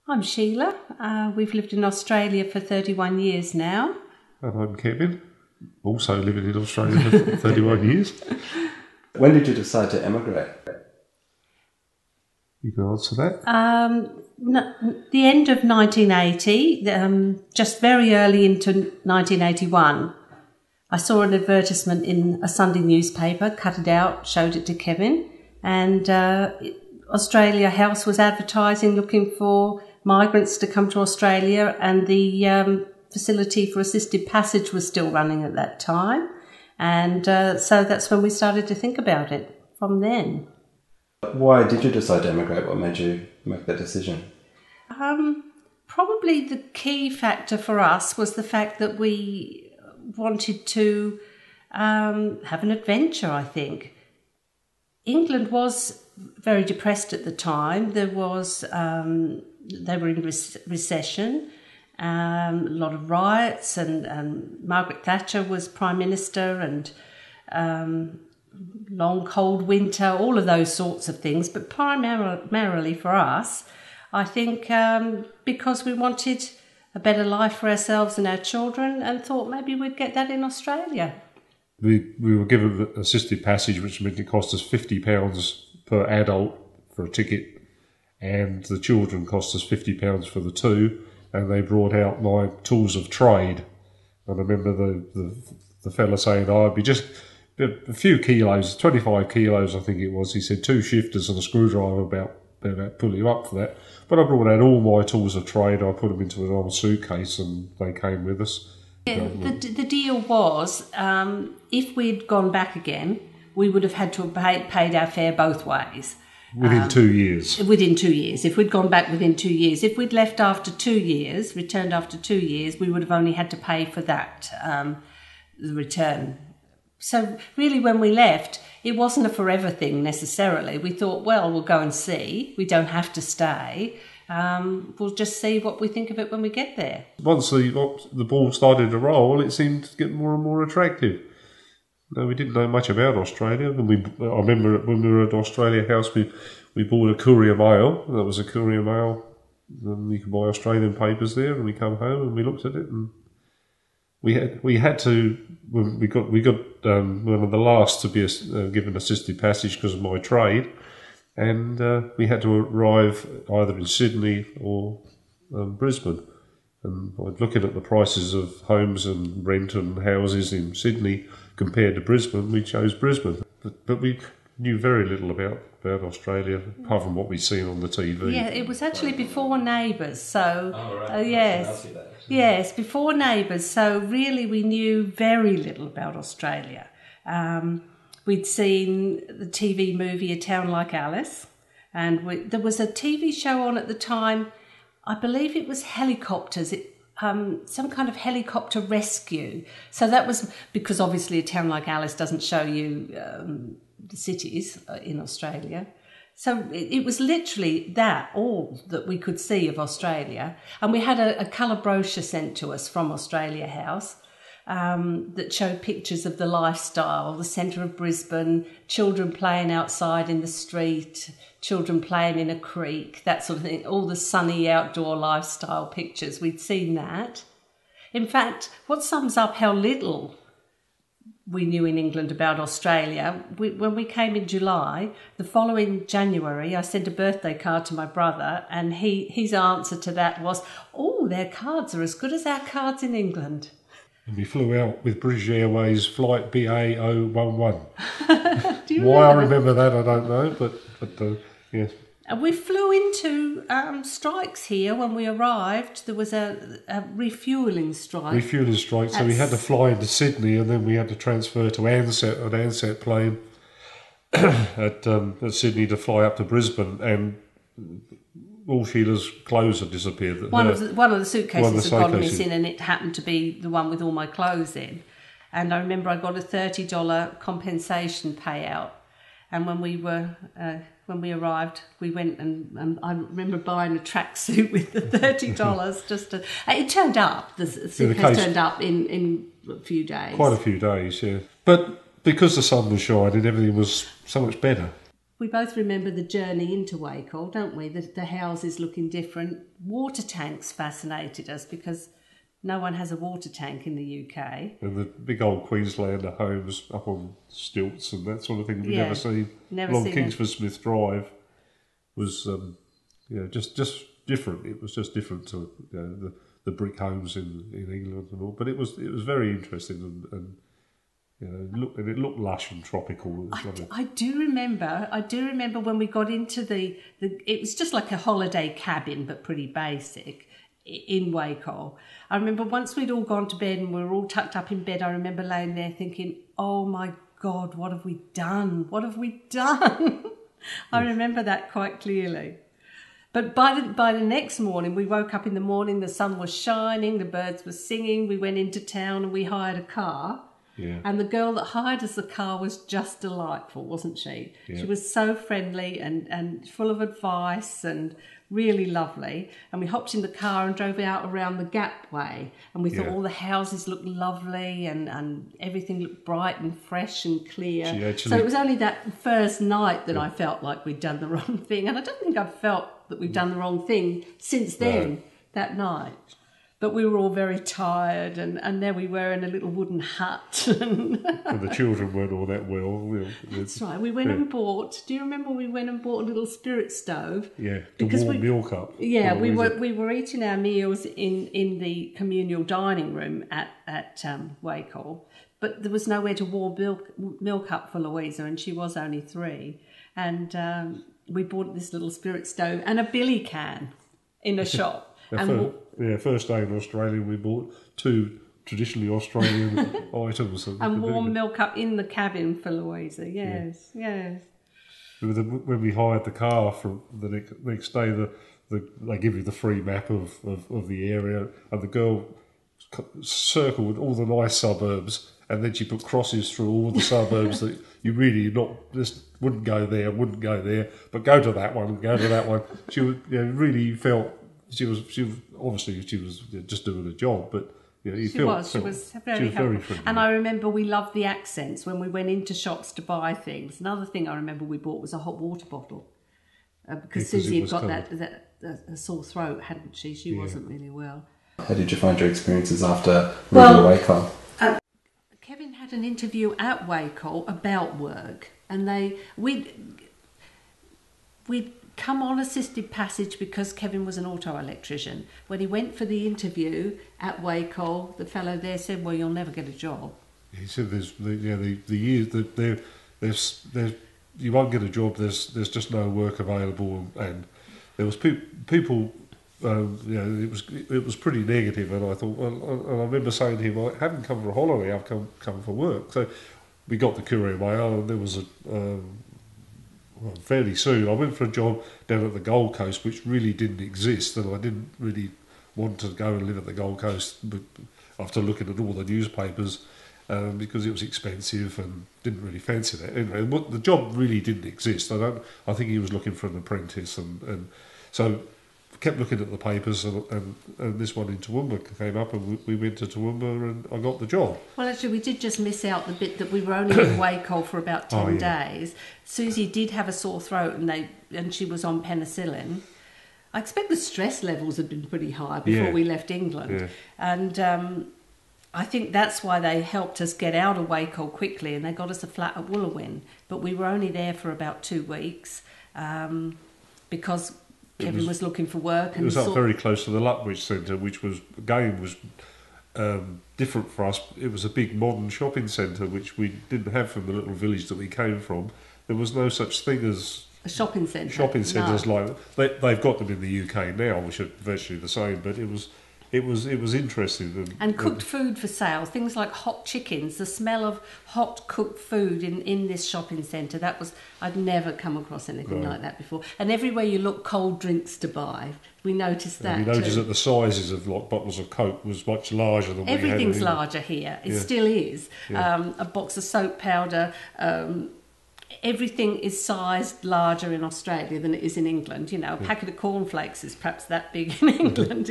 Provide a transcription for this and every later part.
I'm Sheila. We've lived in Australia for 31 years now. And I'm Kevin, also living in Australia for 31 years. When did you decide to emigrate? You can answer that. The end of 1980, just very early into 1981, I saw an advertisement in a Sunday newspaper, cut it out, showed it to Kevin, and Australia House was advertising, looking for migrants to come to Australia, and the facility for assisted passage was still running at that time. And so that's when we started to think about it from then. Why did you decide to emigrate? What made you make that decision? Probably the key factor for us was the fact that we wanted to have an adventure, I think. England was very depressed at the time. They were in recession, a lot of riots, and Margaret Thatcher was Prime Minister, and long cold winter, all of those sorts of things. But primarily for us, I think because we wanted a better life for ourselves and our children, and thought maybe we'd get that in Australia. We were given assisted passage, which meant it cost us £50 per adult for a ticket, and the children cost us £50 for the two, and they brought out my tools of trade. And I remember the fella saying, I'd be just a few kilos, 25 kilos I think it was. He said 2 shifters and a screwdriver about pull you up for that. But I brought out all my tools of trade. I put them into an old suitcase and they came with us. Yeah, the deal was, if we'd gone back again, we would have had to have paid our fare both ways. Within 2 years. Within 2 years. If we'd gone back within 2 years. If we'd left after 2 years, returned after 2 years, we would have only had to pay for that, the return. So really when we left, it wasn't a forever thing necessarily. We thought, well, we'll go and see. We don't have to stay. We'll just see what we think of it when we get there. Once the ball started to roll, it seemed to get more and more attractive. No, we didn't know much about Australia. And I remember when we were at Australia House, we bought a courier mail. That was a courier mail. And you could buy Australian papers there, and we come home and we looked at it, and we had to. We got one of the last to be given assisted passage because of my trade, and we had to arrive either in Sydney or Brisbane. And by looking at the prices of homes and rent and houses in Sydney compared to Brisbane, we chose Brisbane. But we knew very little about Australia, apart from what we'd seen on the TV. Yeah, it was actually before Neighbours, so yes, before Neighbours. So really, we knew very little about Australia. We'd seen the TV movie A Town Like Alice, and there was a TV show on at the time. I believe it was helicopters. Some kind of helicopter rescue. So that was because obviously A Town Like Alice doesn't show you the cities in Australia. So it was literally all that we could see of Australia. And we had a colour brochure sent to us from Australia House that showed pictures of the lifestyle, the centre of Brisbane, children playing outside in the street, children playing in a creek, that sort of thing, all the sunny outdoor lifestyle pictures. We'd seen that. In fact, what sums up how little we knew in England about Australia, when we came in July, the following January, I sent a birthday card to my brother, and his answer to that was, oh, their cards are as good as our cards in England. And we flew out with British Airways flight BA011. Do you Why I remember that, I don't know, but yes. And we flew into strikes here when we arrived. There was a refuelling strike. Refuelling strike, so we had to fly into Sydney, and then we had to transfer to an Ansett plane at Sydney to fly up to Brisbane, and all Sheila's clothes had disappeared. One of the suitcases had gone missing, and it happened to be the one with all my clothes in. And I remember I got a $30 compensation payout. And when we arrived, we went and I remember buying a tracksuit with the $30 just to. It turned up. The suitcase turned up in a few days. Quite a few days, yeah. But because the sun was shining, everything was so much better. we both remember the journey into Wacol, don't we? The houses looking different. Water tanks fascinated us because no one has a water tank in the UK. And the big old Queenslander homes up on stilts and that sort of thing we've never seen. Along Kingsford Smith Drive was just different. It was just different to the brick homes in England and all. But it was very interesting and it looked lush and tropical. I do remember when we got into it was just like a holiday cabin, but pretty basic in Wacol. I remember once we'd all gone to bed and we were all tucked up in bed, I remember laying there thinking, oh my God, what have we done? What have we done? I remember that quite clearly. But by the next morning, we woke up in the morning, the sun was shining, the birds were singing, we went into town and we hired a car. Yeah. And the girl that hired us the car was just delightful, wasn't she? Yeah. She was so friendly and full of advice and really lovely. And we hopped in the car and drove out around the Gap Way. And we thought all the houses looked lovely and everything looked bright and fresh and clear. So it was only that first night that I felt like we'd done the wrong thing. And I don't think I've felt that we've done the wrong thing since then, that night. But we were all very tired, and there we were in a little wooden hut. And the children weren't all that well. That's right. We went and bought. Do you remember we went and bought a little spirit stove? Yeah, to warm milk up. Yeah, we were eating our meals in the communal dining room at Wacol, but there was nowhere to warm milk up for Louisa, and she was only 3. And we bought this little spirit stove and a billy can in a shop. First day in Australia, we bought 2 traditionally Australian items. And warm milk up in the cabin for Louisa, yes. When we hired the car for the next day, they give you the free map of the area, and the girl circled all the nice suburbs, and then she put crosses through all the suburbs that you really wouldn't go there, but go to that one, go to that one. She really felt... She was obviously just doing a job, but she was very helpful. And I remember we loved the accents when we went into shops to buy things. Another thing I remember we bought was a hot water bottle because Susie had got a sore throat, hadn't she? She wasn't really well. How did you find your experiences after moving to Wacol? Kevin had an interview at Wacol about work, and we'd come on assisted passage because Kevin was an auto electrician. When he went for the interview at Wacol, the fellow there said, "Well, you'll never get a job." He said, "There's the years that there's you won't get a job. There's just no work available." And there was people. It was pretty negative, and I thought. Well, and I remember saying to him, "I haven't come for a holiday. I've come for work." So we got the courier mail, and there was fairly soon, I went for a job down at the Gold Coast, which really didn't exist, and I didn't really want to go and live at the Gold Coast after looking at all the newspapers because it was expensive and didn't really fancy that. Anyway, the job really didn't exist. I think he was looking for an apprentice, and so kept looking at the papers, and this one in Toowoomba came up, and we went to Toowoomba, and I got the job. Well, actually, we did just miss out the bit that we were only in Wacol for about 10 days. Susie did have a sore throat, and she was on penicillin. I expect the stress levels had been pretty high before we left England, and I think that's why they helped us get out of Wacol quickly, and they got us a flat at Wooloowin. But we were only there for about 2 weeks because Kevin was looking for work. And it was up very close to the Lutwyche Centre, which was different for us. It was a big modern shopping centre, which we didn't have from the little village that we came from. There was no such thing as a shopping centre. Shopping centres like they've got them in the UK now, which are virtually the same. But it was interesting. And cooked food for sale, things like hot chickens, the smell of hot cooked food in this shopping centre, I'd never come across anything like that before. And everywhere you look, cold drinks to buy. We noticed that we noticed that the sizes of bottles of Coke was much larger than everything's larger here. It still is. A box of soap powder, everything is sized larger in Australia than it is in England. A packet of cornflakes is perhaps that big in England.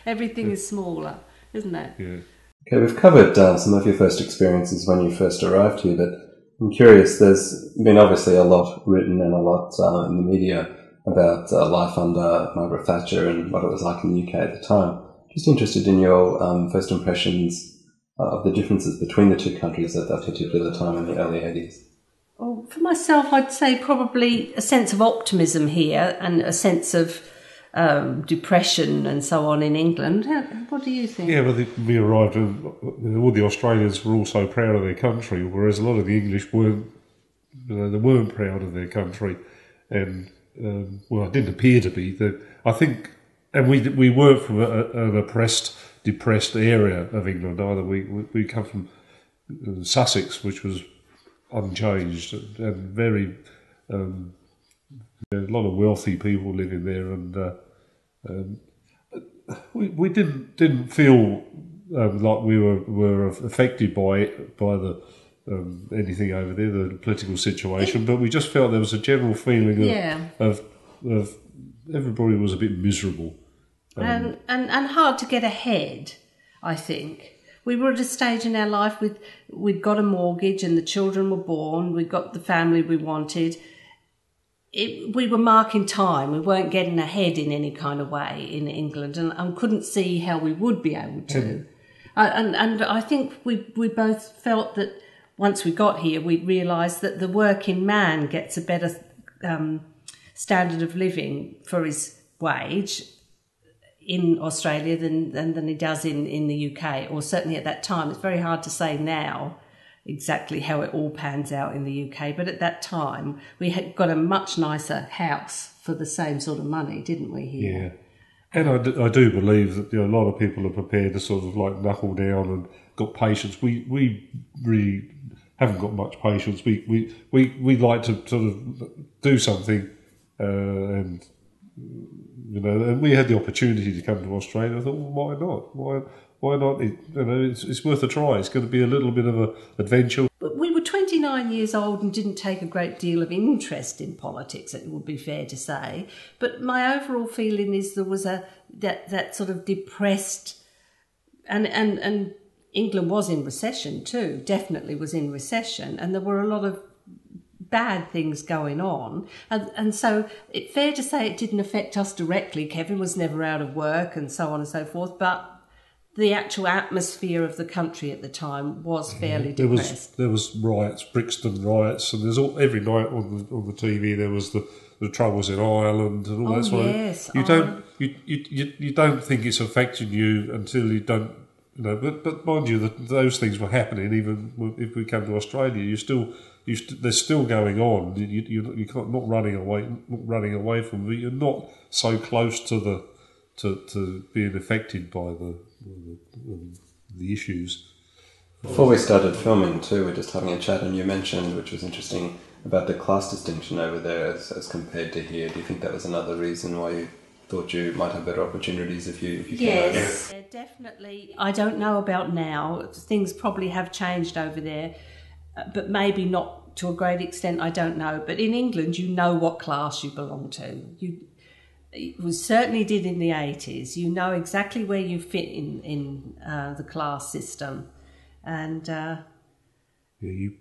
Everything is smaller, isn't it? Yeah. Okay, we've covered some of your first experiences when you first arrived here, but I'm curious, there's been obviously a lot written and a lot in the media about life under Margaret Thatcher and what it was like in the UK at the time. Just interested in your first impressions of the differences between the two countries at that particular time in the early 80s. Well, for myself, I'd say probably a sense of optimism here and a sense of depression and so on in England. What do you think? Yeah, well, we arrived and all the Australians were all so proud of their country, whereas a lot of the English weren't, they weren't proud of their country. And, well, it didn't appear to be. I think, and we weren't from an oppressed, depressed area of England either. We come from Sussex, which was unchanged and very a lot of wealthy people living there, and we didn't feel like we were affected by the anything over there, the political situation, but we just felt there was a general feeling of everybody was a bit miserable. And hard to get ahead, I think. We were at a stage in our life we'd got a mortgage and the children were born, we'd got the family we wanted. We were marking time, we weren't getting ahead in any kind of way in England, and couldn't see how we would be able to. And I think we both felt that once we got here, we realised that the working man gets a better standard of living for his wage in Australia than he does in the UK, or certainly at that time. It's very hard to say now exactly how it all pans out in the UK, but at that time we had got a much nicer house for the same sort of money, didn't we, here? Yeah. And I do believe that a lot of people are prepared to sort of like knuckle down and got patience. We really haven't got much patience. We like to sort of do something, and and we had the opportunity to come to Australia. I thought, well, why not? Why not? It's worth a try. It's going to be a little bit of an adventure. But we were 29 years old and didn't take a great deal of interest in politics, it would be fair to say. But my overall feeling is there was that sort of depressed, and England was in recession too, definitely was in recession, and there were a lot of bad things going on. And so it's fair to say it didn't affect us directly. Kevin was never out of work and so on and so forth, but the actual atmosphere of the country at the time was fairly depressed. There was riots, Brixton riots, and there's every night on the TV there was the troubles in Ireland and all that sort of. Yes, you don't think it's affecting you until you don't. But mind you, those things were happening. Even if we come to Australia, they're still going on. You're not running away from them. You're not so close to being affected by the issues. Before we started filming too, we're just having a chat, and you mentioned, which was interesting, about the class distinction over there as compared to here. Do you think that was another reason why you thought you might have better opportunities if you came over? Yes, definitely. I don't know about now. Things probably have changed over there, but maybe not to a great extent. I don't know. But in England, you know what class you belong to. We certainly did in the 80s. You know exactly where you fit in the class system, and we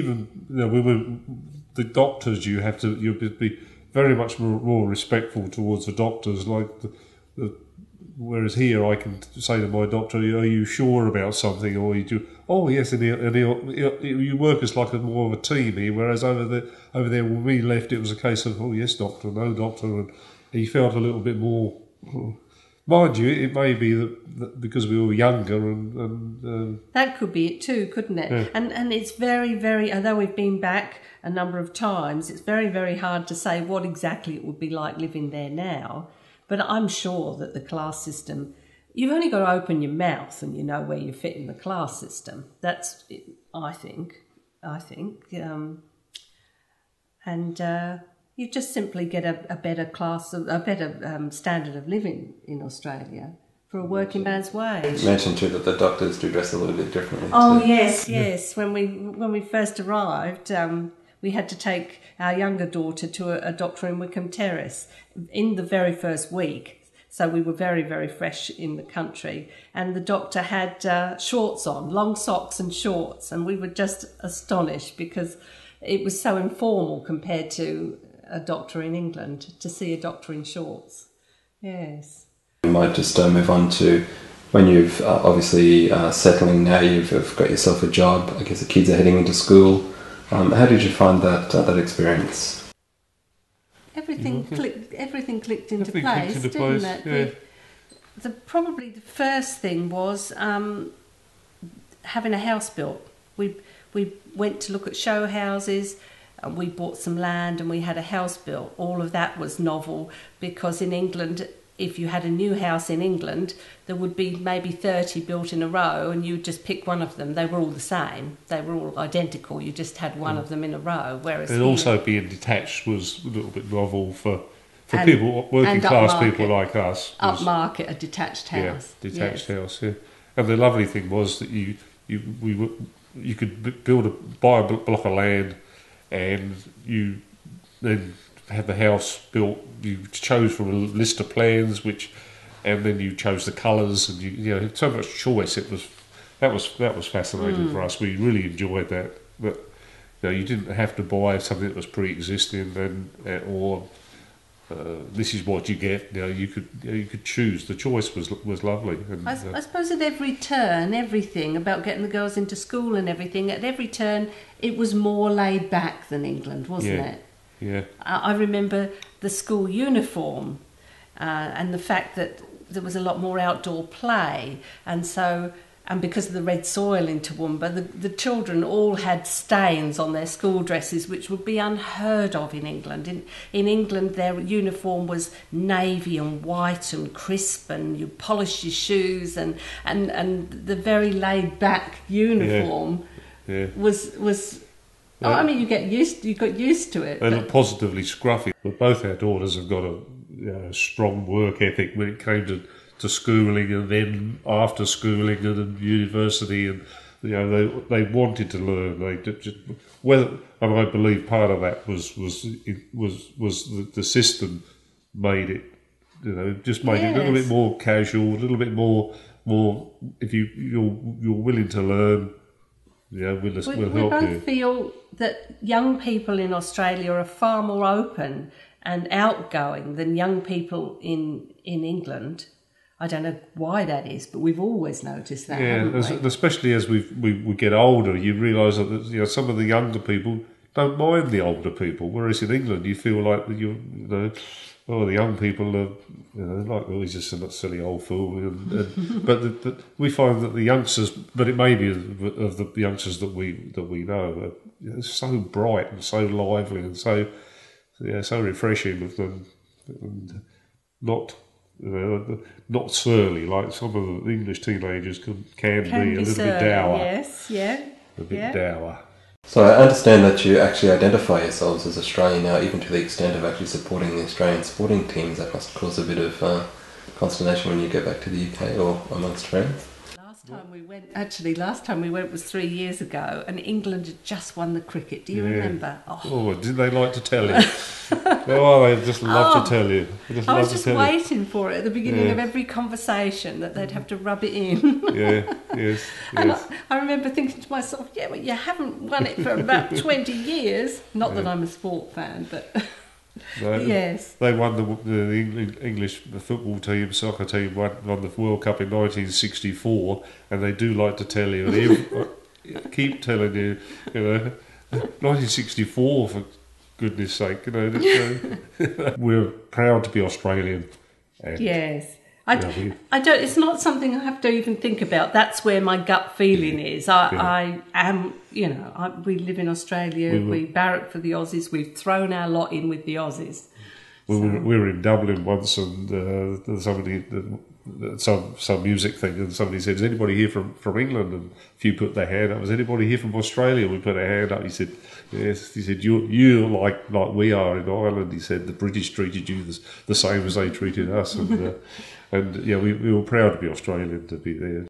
were the doctors. You'd be very much more respectful towards the doctors. Whereas here, I can say to my doctor, "Are you sure about something?" Or you do, "Oh yes," and you work as like more of a team here. Whereas over there, when we left, it was a case of, "Oh yes, doctor, no doctor," and he felt a little bit more. Mind you, it may be that because we were younger, and that could be it too, couldn't it? Yeah. And it's very, very. Although we've been back a number of times, it's very, very hard to say what exactly it would be like living there now. But I'm sure that the class system, you've only got to open your mouth and you know where you fit in the class system. That's, I think. You just simply get a better standard of living in Australia for a working man's wage. You mentioned too that the doctors do dress a little bit differently. Oh yes. When we first arrived, we had to take our younger daughter to a doctor in Wickham Terrace. In the very first week, So we were very, very fresh in the country. And the doctor had shorts on, long socks and shorts. And we were just astonished because it was so informal compared to a doctor in England, to see a doctor in shorts. Yes. We might just move on to when you've obviously settling now, you've got yourself a job. I guess the kids are heading into school. How did you find that experience? Everything clicked into place, didn't it? Yeah. Probably the first thing was having a house built. We went to look at show houses, and we bought some land and we had a house built. All of that was novel because in England, if you had a new house in England, there would be maybe 30 built in a row and you would just pick one of them. They were all the same. They were all identical. You just had one of them in a row. Whereas and also being detached was a little bit novel for people, working class people like us. Upmarket, a detached house. Yeah, detached house, yeah. And the lovely thing was that you could buy a block of land and you then have the house built. You chose from a list of plans, and then you chose the colours, and you know, so much choice. That was fascinating for us. We really enjoyed that. But you know, you didn't have to buy something that was pre-existing, or this is what you get. You know, you could choose. The choice was lovely. And, I suppose at every turn, everything about getting the girls into school and everything. At every turn, it was more laid back than England, wasn't it? Yeah. I remember the school uniform and the fact that there was a lot more outdoor play, and because of the red soil in Toowoomba, the children all had stains on their school dresses, which would be unheard of in England. In England, their uniform was navy and white and crisp, and you polished your shoes, and the very laid back uniform was. Oh, I mean, you got used to it. They look positively scruffy. But both our daughters have got a strong work ethic when it came to schooling, and then after schooling and university, and you know they wanted to learn. And I believe part of that was the system made it. You know, just made it a little bit more casual, a little bit more. If you're willing to learn. Yeah, we'll help you. We both feel that young people in Australia are far more open and outgoing than young people in England. I don't know why that is, but we've always noticed that. Especially as we get older, you realise that some of the younger people don't mind the older people, whereas in England you feel like the young people are, he's just a silly old fool. But we find that the youngsters, but it may be of the youngsters that we know, are so bright and so lively and so refreshing with them, and not surly like some of the English teenagers can be a little bit dour. Yes, yeah, a bit dour. So I understand that you actually identify yourselves as Australian now, even to the extent of actually supporting the Australian sporting teams. That must cause a bit of consternation when you get back to the UK or amongst friends. Last time we went was 3 years ago, and England had just won the cricket. Do you remember? Oh, didn't they like to tell you? They just love to tell you. I was just waiting for it at the beginning of every conversation that they'd have to rub it in. Yes. And I remember thinking to myself, well, you haven't won it for about 20 years. Not that I'm a sport fan, but... Yes. They won the English football team, soccer team, won the World Cup in 1964, and they do like to tell you, keep telling you, 1964 for goodness sake, we're proud to be Australian. Yes. I don't. It's not something I have to even think about. That's where my gut feeling is. I am. We live in Australia. We barrack for the Aussies. We've thrown our lot in with the Aussies. We were in Dublin once, and somebody, some music thing, and somebody said, "Is anybody here from England?" And a few put their hand up. "Is anybody here from Australia?" We put our hand up. He said, "Yes." He said, "You're like we are in Ireland." He said, "The British treated you the same as they treated us." And we were proud to be Australian, to be there.